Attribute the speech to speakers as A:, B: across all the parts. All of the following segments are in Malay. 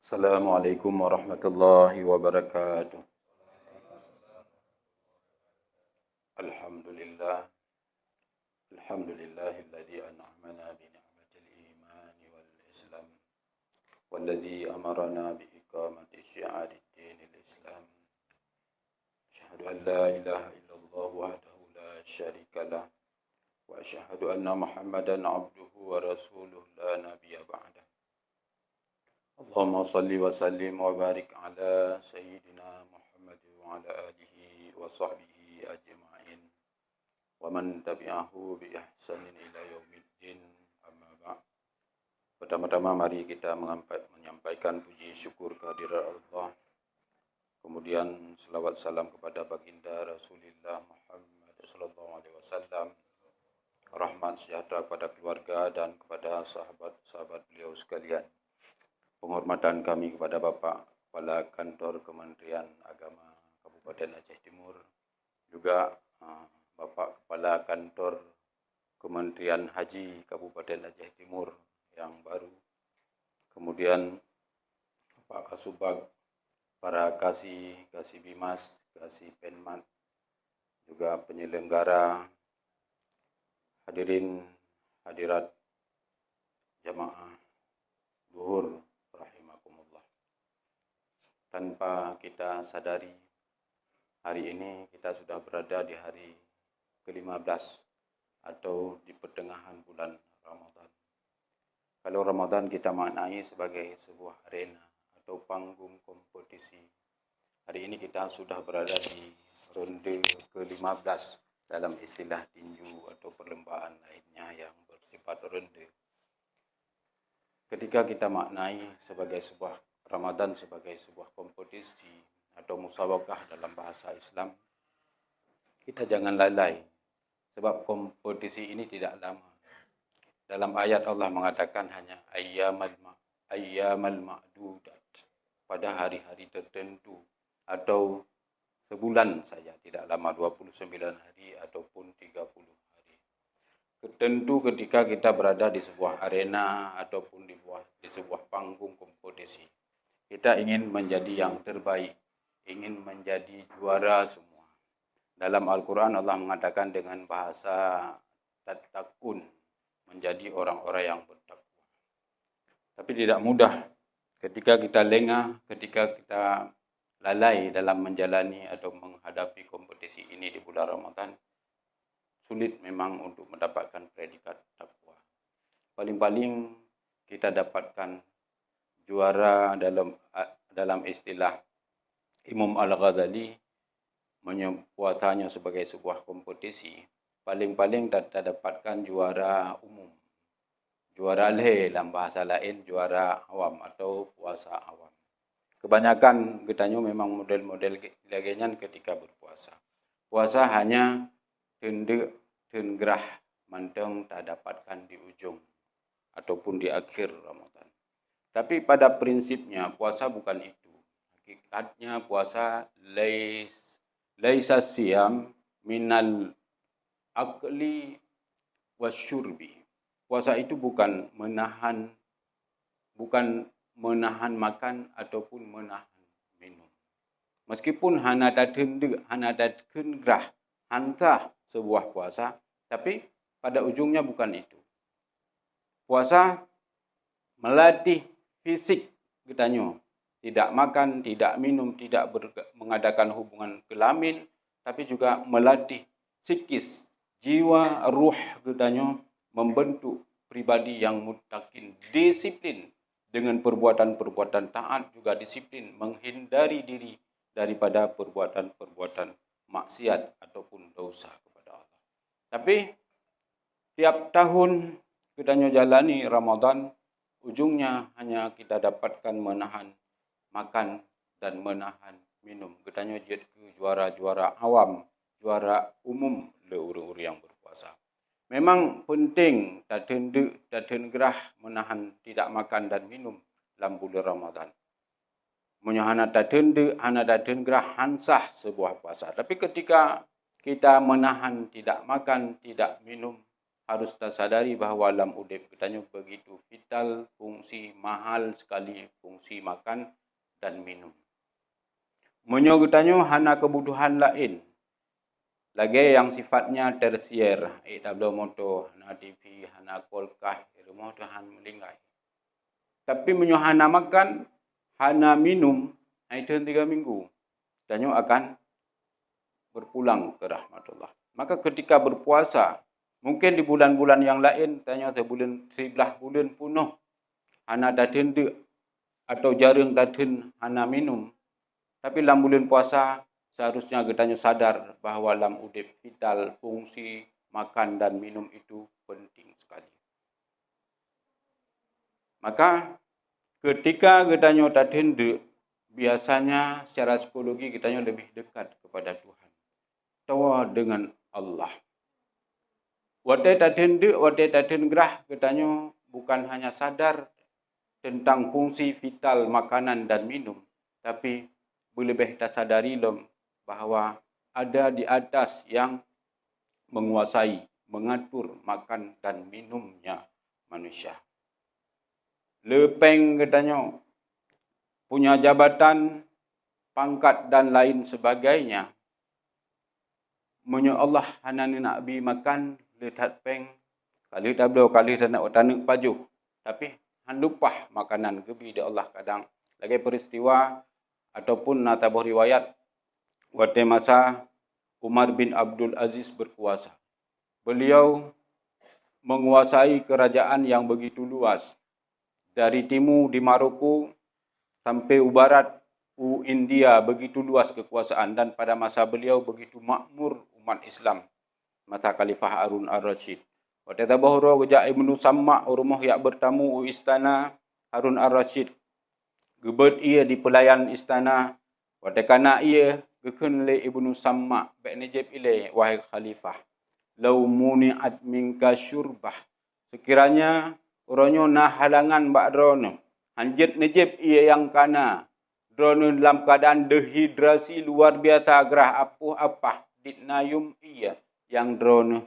A: Assalamualaikum warahmatullahi wabarakatuh. Alhamdulillah. Alhamdulillahilladzi an'amana bi ni'matil iman wal islam. Walladzi amarna bi iqamati syi'arid dinil islam. Asyhadu an la ilaha illallah wahdahu la syarika lah. Wa asyhadu anna Muhammadan abduhu wa rasuluhu la nabiyya ba'dah. Allahumma salli wa sallim wa barik ala sayyidina Muhammad wa ala alihi wa sahbihi ajma'in wa man tabi'ahu bi ihsanin ila yaumiddin, amma ba'd. Pertama-tama mari kita menyampaikan puji syukur kehadirat Allah. Kemudian selawat salam kepada baginda Rasulullah Muhammad sallallahu alaihi wasallam. Rahmat sejahtera kepada keluarga dan kepada sahabat-sahabat beliau sekalian. Penghormatan kami kepada Bapak Kepala Kantor Kementerian Agama Kabupaten Aceh Timur, juga Bapak Kepala Kantor Kementerian Haji Kabupaten Aceh Timur yang baru, kemudian Bapak Kasubag, para Kasih Bimas, Kasih Penmat, juga penyelenggara, hadirin hadirat jamaah zuhur. Tanpa kita sadari, hari ini kita sudah berada di hari ke-15 atau di pertengahan bulan Ramadan. Kalau Ramadan kita maknai sebagai sebuah arena atau panggung kompetisi, hari ini kita sudah berada di ronde ke-15 dalam istilah tinju atau perlombaan lainnya yang bersifat ronde. Ketika kita maknai sebagai sebuah Ramadan sebagai sebuah kompetisi atau musabaqah dalam bahasa Islam, kita jangan lalai sebab kompetisi ini tidak lama. Dalam ayat Allah mengatakan hanya ayyamal ma'dudat, pada hari-hari tertentu atau sebulan saja, tidak lama 29 hari ataupun 30 hari. Tentu ketika kita berada di sebuah arena ataupun di sebuah panggung kompetisi, kita ingin menjadi yang terbaik, ingin menjadi juara semua. Dalam Al-Quran Allah mengatakan dengan bahasa tattaqun, menjadi orang-orang yang bertakwa. Tapi tidak mudah ketika kita lengah, ketika kita lalai dalam menjalani atau menghadapi kompetisi ini di bulan Ramadan. Sulit memang untuk mendapatkan predikat takwa. Paling-paling kita dapatkan juara dalam istilah Imam Al-Ghazali menyebutnya sebagai sebuah kompetisi. Paling-paling kita dapatkan juara umum. Juara dalam bahasa lain, juara awam atau puasa awam. Kebanyakan kitanya memang model-model laginya ketika berpuasa. Puasa hanya gerah manteng tak dapatkan di ujung ataupun di akhir Ramadan. Tapi pada prinsipnya puasa bukan itu. Hakikatnya puasa laisa siyam minal akli wasyurbi. Puasa itu bukan menahan makan ataupun menahan minum. Meskipun hana datun gerah hantah sebuah puasa, tapi pada ujungnya bukan itu. Puasa melatih fisik kitanya, tidak makan, tidak minum, tidak mengadakan hubungan kelamin, tapi juga melatih psikis, jiwa, ruh kitanya, membentuk pribadi yang muttaqin, disiplin dengan perbuatan-perbuatan taat, juga disiplin menghindari diri daripada perbuatan-perbuatan maksiat ataupun dosa kepada Allah. Tapi tiap tahun kitanya jalani Ramadan, ujungnya hanya kita dapatkan menahan makan dan menahan minum. Kitanya jadi juara-juara awam, juara umum leur-eur yang berpuasa. Memang penting daten gerah menahan tidak makan dan minum dalam bulan Ramadan. Menyahana daten gerah hansah sebuah puasa. Tapi ketika kita menahan tidak makan, tidak minum, harus tersadari bahawa alam udip katanya begitu vital, fungsi mahal sekali, fungsi makan dan minum. Menyo katanya hana kebutuhan lain. Lagi yang sifatnya tersier, tablo moto, hana TV, hana kolkah, rumah tu hana melingkai. Tapi menyo hana makan, hana minum, itu 3 minggu. Katanya akan berpulang ke rahmatullah. Maka ketika berpuasa, mungkin di bulan-bulan yang lain, tanya sebulan 11 bulan penuh, hana datin atau jarang datin hana minum. Tapi dalam bulan puasa, seharusnya katanya sadar bahawa dalam udip vital, fungsi makan dan minum itu penting sekali. Maka ketika katanya datin biasanya secara psikologi katanya lebih dekat kepada Tuhan. Tawa dengan Allah. Wate tatin gerah katanya bukan hanya sadar tentang fungsi vital makanan dan minum, tapi lebih tersadari bahawa ada di atas yang menguasai, mengatur makan dan minumnya manusia. Lepeng katanya punya jabatan, pangkat dan lain sebagainya. Menyo Allah hanan nak bi makan letat peng kali tablo kali nak tanak pajuh. Tapi han lupah makanan gebi di Allah kadang. Lagi peristiwa ataupun natabuh riwayat waktu masa Umar bin Abdul Aziz berkuasa. Beliau menguasai kerajaan yang begitu luas. Dari timur di Maroko sampai barat India begitu luas kekuasaan dan pada masa beliau begitu makmur umat Islam. Mata Khalifah Harun Ar-Rasyid. Waktu tabahuro gejak Ibnu Samma rumah yang bertamu istana Harun Ar-Rasyid. Gebet ia di pelayan istana. Waktu kana ia gekun le Ibnu Samma. Baik najib ile wahai Khalifah. Lau muni'at minka syurbah. Sekiranya orangnya nah halangan bak drone. Hanjit najib ia yang kana. Drone dalam keadaan dehidrasi luar biasa gerah apa ditnayum ia yang drone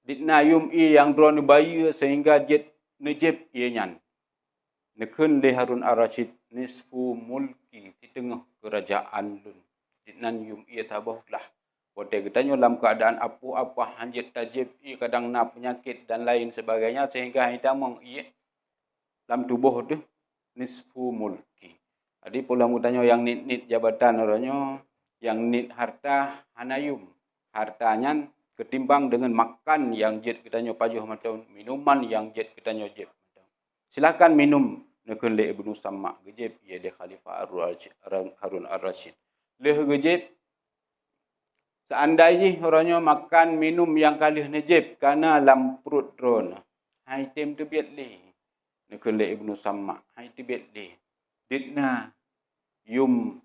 A: ditnayum ia yang drone bayi sehingga jet najib ia nyan. Nekun le Harun Ar-Rasyid nisfu mulki di tengah kerajaan lun. Ditnayum ia tabahlah. Waktu katanya dalam keadaan apa hanjit tajib ia kadang nak penyakit dan lain sebagainya sehingga hitamong ia dalam tubuh tu nisfu mulki. Jadi pula mudahnya yang nit jabatan orangnya, yang nit harta hanayum. Hartanya ketimbang dengan makan yang jet katanya pajuh macam minuman yang jet katanya jet. Silakan minum nekun le Ibnu Samma gejib ia de Khalifah Harun Ar-Rasyid. Leh gejib seandainya orangnya makan minum yang kalih nejib karena lam perut drone. Hai tem tu biat le. Nekun le Ibnu Samma. Hai tu biat le. Ditna yum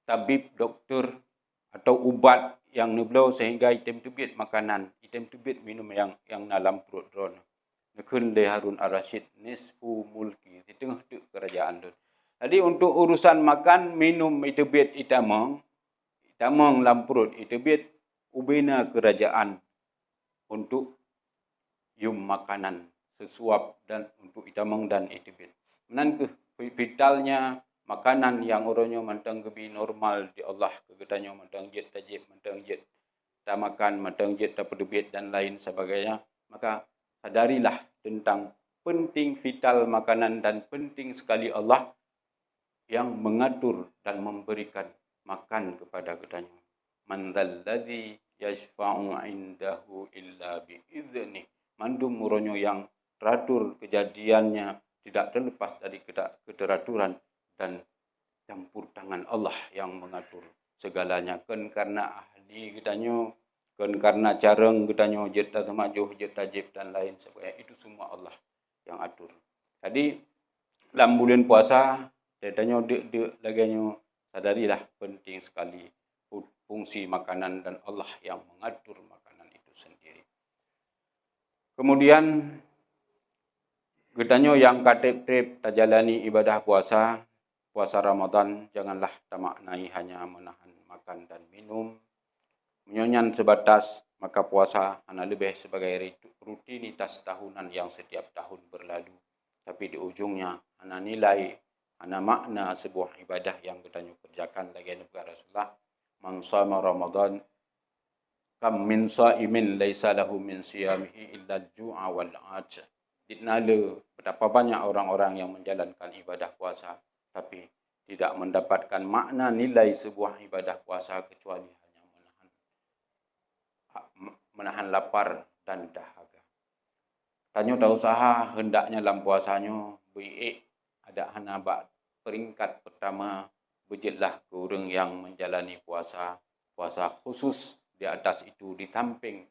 A: tabib doktor atau ubat yang neblau sehingga item tubit makanan, item tubit minum yang dalam perut drone. Nekun le Harun Ar-Rasyid nisfu mulki di tengah tu kerajaan tu. Jadi untuk urusan makan minum itu bit itamong dalam perut itu bit ubina kerajaan untuk yum makanan sesuap dan untuk itamong dan itu bit. Menan ke vitalnya makanan yang orangnya mantang kebi normal di Allah kegetanya mantang jet tajib mantang jet tak makan mantang jet tak pedebit dan lain sebagainya, maka sadarilah tentang penting vital makanan dan penting sekali Allah yang mengatur dan memberikan makan kepada ketanya. Man dzalladzi yashfa'u 'indahu illa bi'idznih. Mandum orangnya yang teratur kejadiannya tidak terlepas dari keteraturan dan campur tangan Allah yang mengatur segalanya. Kan karena ahli kitanya, kan karena careng kitanya, jet tamajuh, jet tajib dan lain sebagainya. Itu semua Allah yang atur. Jadi dalam bulan puasa, katanya laginya sadarilah penting sekali fungsi makanan dan Allah yang mengatur makanan itu sendiri. Kemudian katanya yang katip-tip tajalani ibadah puasa Ramadan, janganlah tak maknai hanya menahan makan dan minum. Menyonyan sebatas maka puasa hanya lebih sebagai rutinitas tahunan yang setiap tahun berlalu. Tapi di ujungnya hanya nilai, hanya makna sebuah ibadah yang kita kerjakan lagi negara Rasulullah. Man shama Ramadan kam min sa'imin laisa lahu min siyamihi illa al-ju'a wal 'atsh. Ditnala betapa banyak orang-orang yang menjalankan ibadah puasa tapi tidak mendapatkan makna nilai sebuah ibadah puasa kecuali hanya menahan lapar dan dahaga. Tanya tak usaha hendaknya dalam puasanya baik ada hana peringkat pertama bejitlah ke orang yang menjalani puasa khusus. Di atas itu ditamping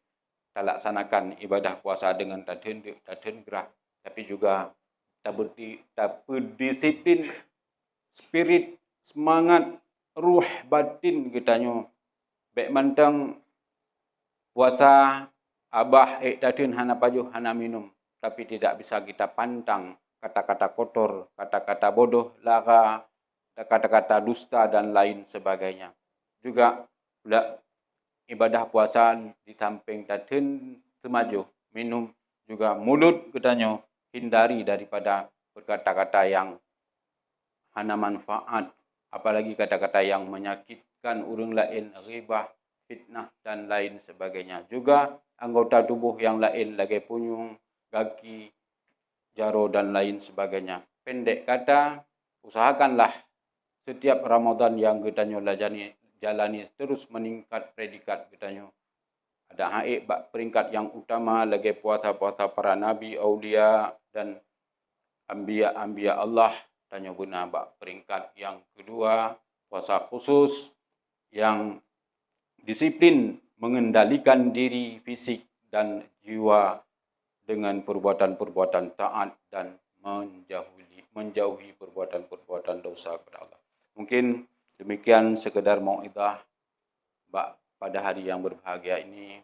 A: laksanakan ibadah puasa dengan taden gerah, tapi juga berdisiplin, spirit, semangat, ruh, batin kitanya. Baik mantang puasa abah taden hana pajuh hana minum, tapi tidak bisa kita pantang kata-kata kotor, kata-kata bodoh, lara, kata-kata dusta dan lain sebagainya. Juga pula ibadah puasa di samping taden semaju minum juga mulut katanya hindari daripada berkata-kata yang hana manfaat, apalagi kata-kata yang menyakitkan orang lain, ghibah, fitnah dan lain sebagainya. Juga anggota tubuh yang lain lagi punyung, kaki, jaro dan lain sebagainya. Pendek kata, usahakanlah setiap Ramadan yang kita jalani terus meningkat predikat katanya. Ada haik peringkat yang utama lagi puasa-puasa para nabi, aulia dan anbiya Allah. Tanya guna peringkat yang kedua, puasa khusus yang disiplin mengendalikan diri fisik dan jiwa dengan perbuatan-perbuatan taat dan menjauhi perbuatan-perbuatan dosa kepada Allah. Mungkin demikian sekedar mau'idah pada hari yang berbahagia ini.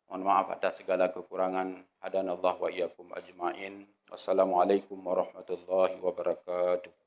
A: Mohon maaf atas segala kekurangan. Hadanallahu wa iyyakum ajma'in. Wassalamualaikum warahmatullahi wabarakatuh.